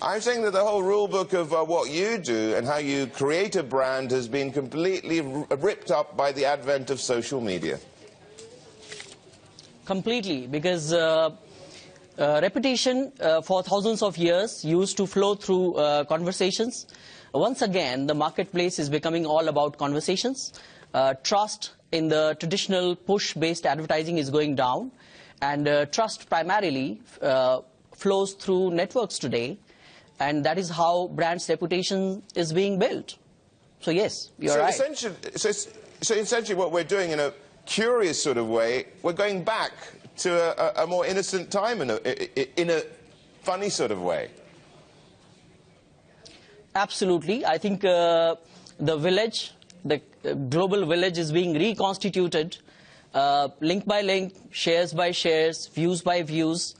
I'm saying that the whole rule book of what you do and how you create a brand has been completely ripped up by the advent of social media. Completely, because reputation for thousands of years used to flow through conversations. Once again, the marketplace is becoming all about conversations. Trust in the traditional push-based advertising is going down, and trust primarily flows through networks today, and that is how brand's reputation is being built. So yes, you're right. So essentially what we're doing in a curious sort of way, we're going back to a more innocent time in a funny sort of way. Absolutely. I think the village, the global village, is being reconstituted, link by link, shares by shares, views by views.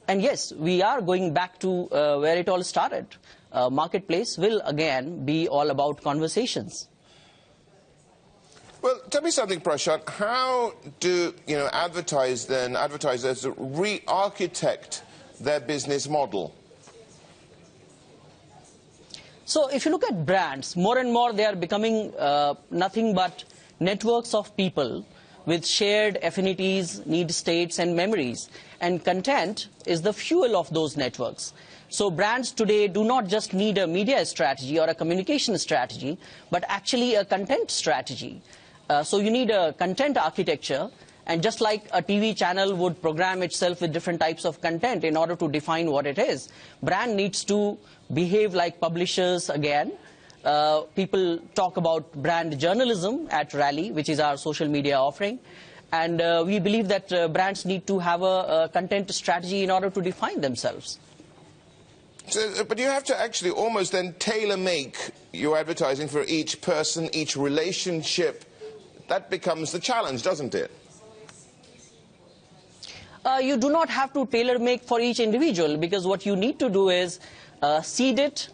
And yes, we are going back to where it all started. Marketplace will again be all about conversations. Well, tell me something, Prashant. How do advertisers re-architect their business model? So if you look at brands, more and more they are becoming nothing but networks of people with shared affinities, need states and memories. And content is the fuel of those networks. So brands today do not just need a media strategy or a communication strategy, but actually a content strategy. So you need a content architecture, and just like a TV channel would program itself with different types of content in order to define what it is, brand needs to behave like publishers again. People talk about brand journalism at Rally, which is our social media offering. And we believe that brands need to have a content strategy in order to define themselves. So, but you have to actually almost then tailor-make your advertising for each person, each relationship. That becomes the challenge, doesn't it? You do not have to tailor-make for each individual, because what you need to do is seed it,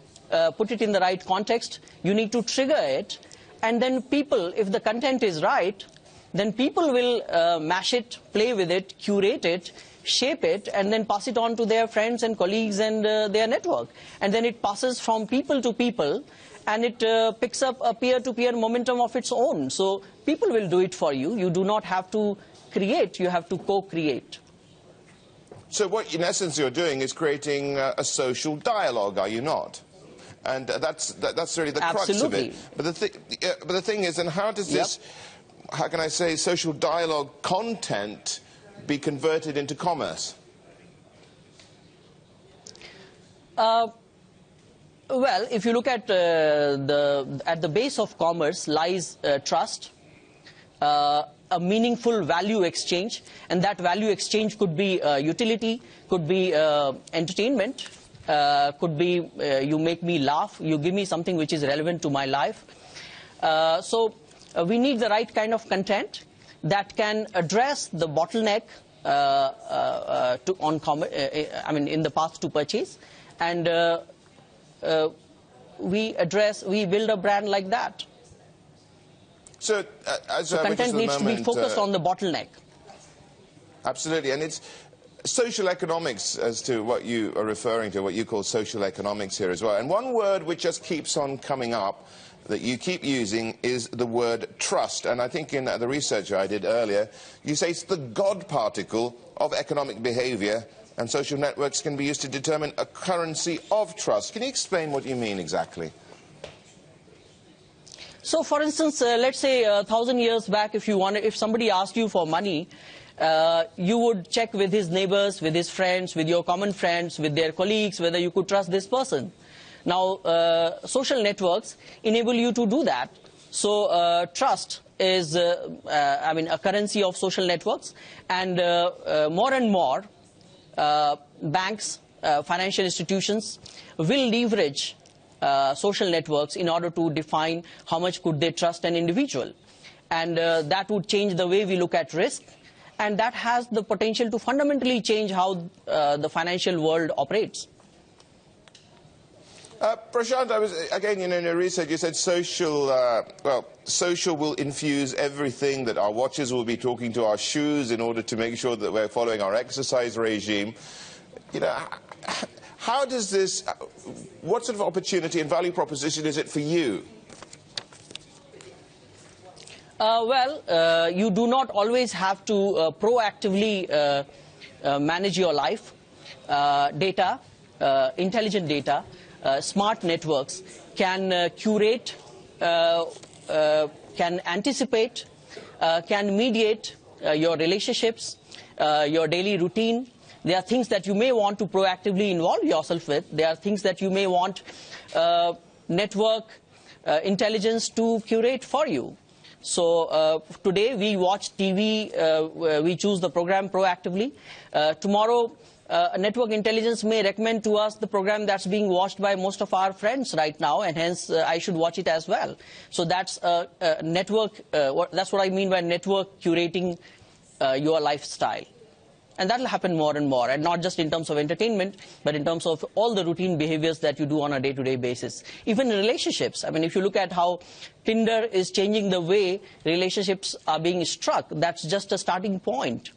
put it in the right context. You need to trigger it, and then people, if the content is right, then people will mash it, play with it, curate it, shape it, and then pass it on to their friends and colleagues and their network. And then it passes from people to people, and it picks up a peer-to-peer momentum of its own. So people will do it for you. You do not have to create, you have to co-create. So what, in essence, you're doing is creating a social dialogue, are you not? And that's really the crux of it. But the thing is, and how does this, how can I say, social dialogue content be converted into commerce? Well, if you look at the base of commerce lies trust, a meaningful value exchange, and that value exchange could be utility, could be entertainment, could be you make me laugh, you give me something which is relevant to my life. So we need the right kind of content that can address the bottleneck in the path to purchase, and we build a brand like that. So, content needs to be focused on the bottleneck. Absolutely, and it's social economics as to what you are referring to, what you call social economics here as well. And one word which just keeps on coming up that you keep using is the word trust. And I think in the research I did earlier, you say it's the God particle of economic behavior, and social networks can be used to determine a currency of trust. Can you explain what you mean exactly? So, for instance, let's say 1,000 years back, if somebody asked you for money, you would check with his neighbors, with his friends, with your common friends, with their colleagues, whether you could trust this person. Now, social networks enable you to do that. So, trust is, a currency of social networks, and more banks, financial institutions will leverage social networks in order to define how much could they trust an individual. And that would change the way we look at risk, and that has the potential to fundamentally change how the financial world operates. Prashant, again, in your research, you said social will infuse everything, that our watches will be talking to our shoes in order to make sure that we're following our exercise regime. how does this, what sort of opportunity and value proposition is it for you? You do not always have to proactively manage your life. Data, intelligent data, smart networks can curate, can anticipate, can mediate your relationships, your daily routine. There are things that you may want to proactively involve yourself with. There are things that you may want network intelligence to curate for you. So today we watch TV, we choose the program proactively. Tomorrow network intelligence may recommend to us the program that's being watched by most of our friends right now, and hence I should watch it as well. So that's network, that's what I mean by network curating your lifestyle. And that will happen more and more, and not just in terms of entertainment, but in terms of all the routine behaviors that you do on a day-to-day basis. Even in relationships. I mean, if you look at how Tinder is changing the way relationships are being struck, that's just a starting point.